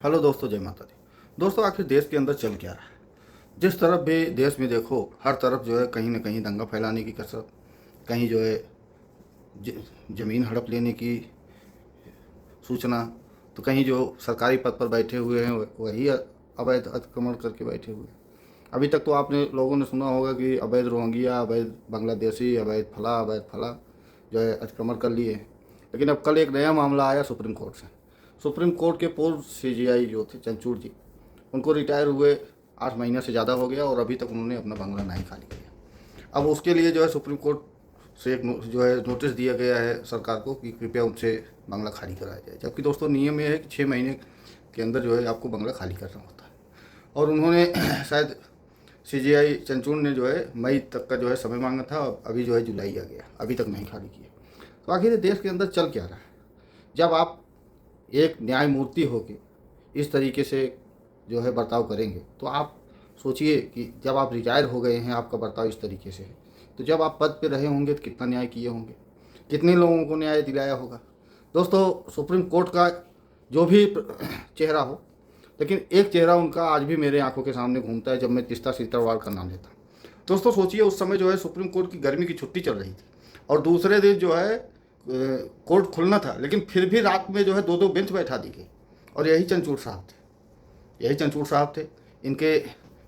Hello दोस्तों, जय माता दी। दोस्तों, आखिर देश के अंदर चल क्या रहा है? जिस तरफ भी देश में देखो, हर तरफ जो है कहीं ना कहीं दंगा फैलाने की कसरत, कहीं जो है ज़मीन हड़प लेने की सूचना, तो कहीं जो सरकारी पद पर बैठे हुए हैं वही अवैध अतिक्रमण करके बैठे हुए हैं। अभी तक तो आपने लोगों ने सुना होगा कि अवैध रोहिंग्या, अवैध बांग्लादेशी, अवैध फला जो है अतिक्रमण कर लिए हैं। लेकिन अब कल एक नया मामला आया सुप्रीम कोर्ट से। सुप्रीम कोर्ट के पूर्व सीजीआई जो थे चंद्रचूड़ जी, उनको रिटायर हुए 8 महीने से ज़्यादा हो गया और अभी तक उन्होंने अपना बंगला नहीं खाली किया। अब उसके लिए जो है सुप्रीम कोर्ट से एक जो है नोटिस दिया गया है सरकार को कि कृपया उनसे बंगला खाली कराया जाए। जबकि दोस्तों नियम ये है कि 6 महीने के अंदर जो है आपको बंगला खाली करना होता है। और उन्होंने शायद सीजीआई चंद्रचूड़ ने जो है मई तक का जो है समय मांगा था, अभी जो है जुलाई आ गया, अभी तक नहीं खाली किया। तो आखिर देश के अंदर चल क्या रहा है? जब आप एक न्यायमूर्ति होके इस तरीके से जो है बर्ताव करेंगे, तो आप सोचिए कि जब आप रिटायर हो गए हैं, आपका बर्ताव इस तरीके से है, तो जब आप पद पे रहे होंगे तो कितना न्याय किए होंगे, कितने लोगों को न्याय दिलाया होगा। दोस्तों, सुप्रीम कोर्ट का जो भी चेहरा हो, लेकिन एक चेहरा उनका आज भी मेरे आंखों के सामने घूमता है जब मैं तीस्ता सीतरवाल का नाम लेता हूँ। दोस्तों सोचिए, उस समय जो है सुप्रीम कोर्ट की गर्मी की छुट्टी चल रही थी और दूसरे दिन जो है कोर्ट खुलना था, लेकिन फिर भी रात में जो है दो दो बेंच बैठा दी गई। और यही चंद्रचूड़ साहब थे। इनके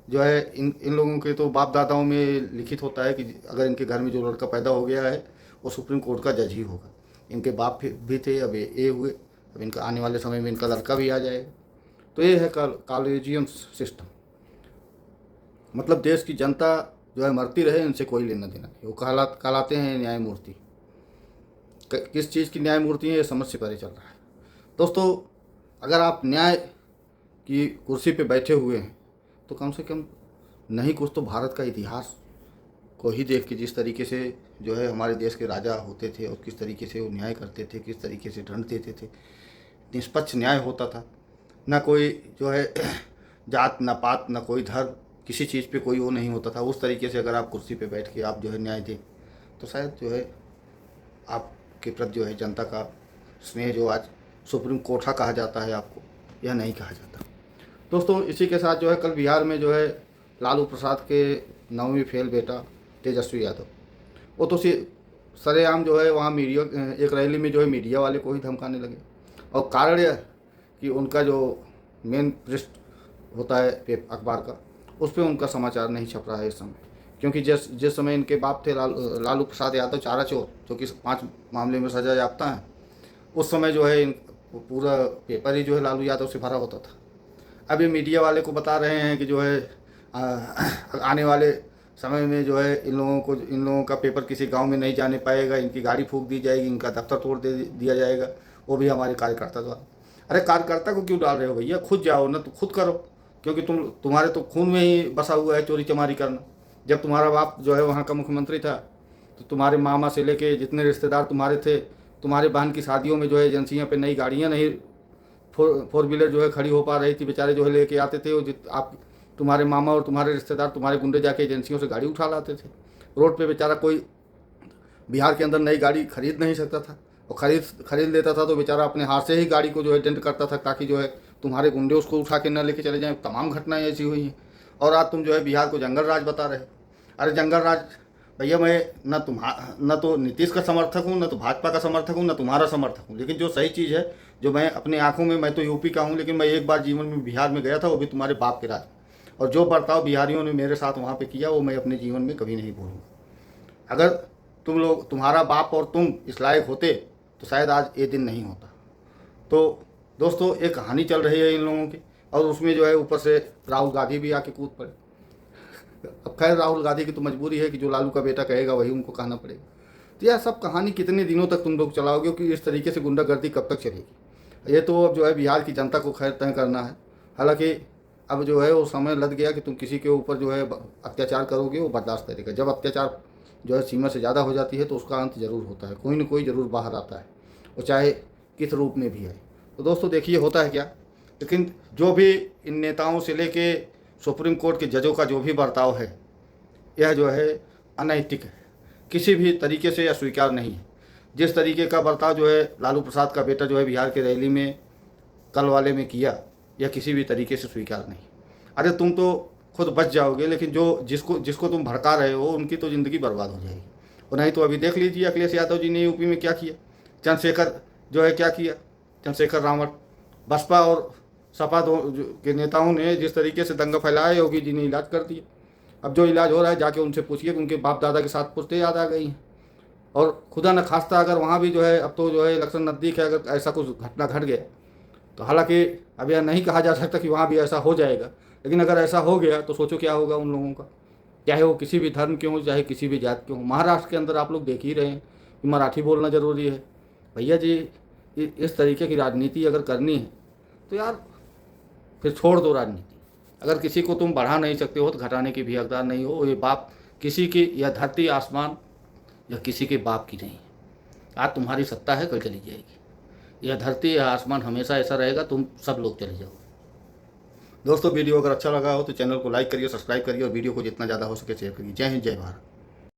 जो है इन लोगों के तो बाप दादाओं में लिखित होता है कि अगर इनके घर में जो लड़का पैदा हो गया है वो सुप्रीम कोर्ट का जज ही होगा। इनके बाप भी थे, अब ये हुए, अब इनका आने वाले समय में इनका लड़का भी आ जाएगा। तो ये है कॉलेजियम सिस्टम। मतलब देश की जनता जो है मरती रहे, इनसे कोई लेना देना नहीं। वो कहलाते हैं न्यायमूर्ति। किस चीज़ की न्यायमूर्ति है ये समझ से परे चल रहा है। दोस्तों, अगर आप न्याय की कुर्सी पे बैठे हुए हैं तो कम से कम नहीं कुछ तो भारत का इतिहास को ही देख के, जिस तरीके से जो है हमारे देश के राजा होते थे और किस तरीके से वो न्याय करते थे, किस तरीके से दंड देते थे, निष्पक्ष न्याय होता था। ना कोई जो है जात, ना पात, ना कोई धर्म, किसी चीज़ पे कोई वो नहीं होता था। उस तरीके से अगर आप कुर्सी पे बैठ के आप जो है न्याय दें तो शायद जो है आपके प्रति जो है जनता का स्नेह, जो आज सुप्रीम कोर्ट का कहा जाता है, आपको यह नहीं कहा जाता। दोस्तों, इसी के साथ जो है कल बिहार में जो है लालू प्रसाद के 9वीं फेल बेटा तेजस्वी यादव, वो तो सरेआम जो है वहाँ मीडिया, एक रैली में जो है मीडिया वाले को ही धमकाने लगे। और कारण यह कि उनका जो मेन पृष्ठ होता है अखबार का, उस पर उनका समाचार नहीं छप रहा है इस समय। क्योंकि जिस समय इनके बाप थे लालू प्रसाद यादव चारा चोर, जो कि 5 मामले में सजा याफ्ता हैं, उस समय जो है पूरा पेपर ही जो है लालू यादव से भरा होता था। अब ये मीडिया वाले को बता रहे हैं कि जो है आने वाले समय में जो है इन लोगों का पेपर किसी गांव में नहीं जाने पाएगा, इनकी गाड़ी फूंक दी जाएगी, इनका दफ्तर तोड़ दिया जाएगा, वो भी हमारे कार्यकर्ता द्वारा। अरे कार्यकर्ता को क्यों डाल रहे हो भैया? खुद जाओ ना, तो खुद करो। क्योंकि तुम्हारे तो खून में ही बसा हुआ है चोरी चमारी करना। जब तुम्हारा बाप जो है वहाँ का मुख्यमंत्री था, तो तुम्हारे मामा से लेके जितने रिश्तेदार तुम्हारे थे, तुम्हारे बहन की शादियों में जो है एजेंसियों पे नई गाड़ियाँ नहीं, फोर व्हीलर जो है खड़ी हो पा रही थी, बेचारे जो है लेके आते थे। वो आप तुम्हारे मामा और तुम्हारे रिश्तेदार, तुम्हारे गुंडे जाके एजेंसियों से गाड़ी उठा लाते थे। रोड पे बेचारा कोई बिहार के अंदर नई गाड़ी खरीद नहीं सकता था, और खरीद लेता था तो बेचारा अपने हाथ से ही गाड़ी को जो है डेंट करता था, ताकि जो है तुम्हारे गुंडे उसको उठा के न लेके चले जाएं। तमाम घटनाएं ऐसी हुई हैं। और आज तुम जो है बिहार को जंगल राज बता रहे हो। अरे जंगल राज भैया, मैं न तो नीतीश का समर्थक हूँ, न तो भाजपा का समर्थक हूँ, न तुम्हारा समर्थक हूँ। लेकिन जो सही चीज़ है, जो मैं अपने आंखों में, मैं तो यूपी का हूँ, लेकिन मैं एक बार जीवन में बिहार में गया था, वो भी तुम्हारे बाप के राज। और जो बर्ताव बिहारियों ने मेरे साथ वहाँ पे किया, वो मैं अपने जीवन में कभी नहीं भूलूंगा। अगर तुम्हारा बाप और तुम इस लायक होते तो शायद आज ये दिन नहीं होता। तो दोस्तों, एक कहानी चल रही है इन लोगों की, और उसमें जो है ऊपर से राहुल गांधी भी आके कूद पड़े। अब खैर, राहुल गांधी की तो मजबूरी है कि जो लालू का बेटा कहेगा वही उनको कहना पड़ेगा। तो यह सब कहानी कितने दिनों तक तुम लोग चलाओगे कि इस तरीके से गुंडागर्दी कब तक चलेगी? ये तो अब जो है बिहार की जनता को खैर तय करना है। हालांकि अब जो है वो समय लग गया कि तुम किसी के ऊपर जो है अत्याचार करोगे, वो बर्दाश्त करेगा। जब अत्याचार जो है सीमा से ज़्यादा हो जाती है तो उसका अंत जरूर होता है, कोई ना कोई ज़रूर बाहर आता है, वो चाहे किस रूप में भी है। तो दोस्तों देखिए होता है क्या। लेकिन जो भी इन नेताओं से लेके सुप्रीम कोर्ट के जजों का जो भी बर्ताव है, यह जो है अनैतिक है, किसी भी तरीके से यह स्वीकार नहीं है। जिस तरीके का बर्ताव जो है लालू प्रसाद का बेटा जो है बिहार के रैली में कल वाले में किया, या किसी भी तरीके से स्वीकार नहीं। अरे तुम तो खुद बच जाओगे, लेकिन जो जिसको जिसको तुम भड़का रहे हो उनकी तो ज़िंदगी बर्बाद हो जाएगी। और नहीं तो अभी देख लीजिए अखिलेश यादव जी ने यूपी में क्या किया, चंद्रशेखर जो है क्या किया, चंद्रशेखर रावत, बसपा और सपा के नेताओं ने जिस तरीके से दंगा फैलाया, योगी जी ने इलाज कर दिया। अब जो इलाज हो रहा है जाके उनसे पूछिए कि उनके बाप दादा के साथ पुश्ते याद आ गई हैं। और खुदा न खास्ता अगर वहाँ भी जो है, अब तो जो है इलेक्शन नज़दीक है, अगर ऐसा कुछ घटना घट गया तो हालांकि अब यह नहीं कहा जा सकता कि वहाँ भी ऐसा हो जाएगा, लेकिन अगर ऐसा हो गया तो सोचो क्या होगा उन लोगों का, चाहे वो किसी भी धर्म के हों, चाहे किसी भी जात के हों। महाराष्ट्र के अंदर आप लोग देख ही रहे हैं कि मराठी बोलना ज़रूरी है। भैया जी इस तरीके की राजनीति अगर करनी है तो यार फिर छोड़ दो राजनीति। अगर किसी को तुम बढ़ा नहीं सकते हो तो घटाने की भी हकदार नहीं हो। ये बाप किसी की, या धरती आसमान या किसी के बाप की नहीं है। आज तुम्हारी सत्ता है, कल चली जाएगी। यह धरती या आसमान हमेशा ऐसा रहेगा, तुम सब लोग चले जाओ। दोस्तों वीडियो अगर अच्छा लगा हो तो चैनल को लाइक करिए, सब्सक्राइब करिए और वीडियो को जितना ज़्यादा हो सके शेयर करिए। जय हिंद, जय भारत।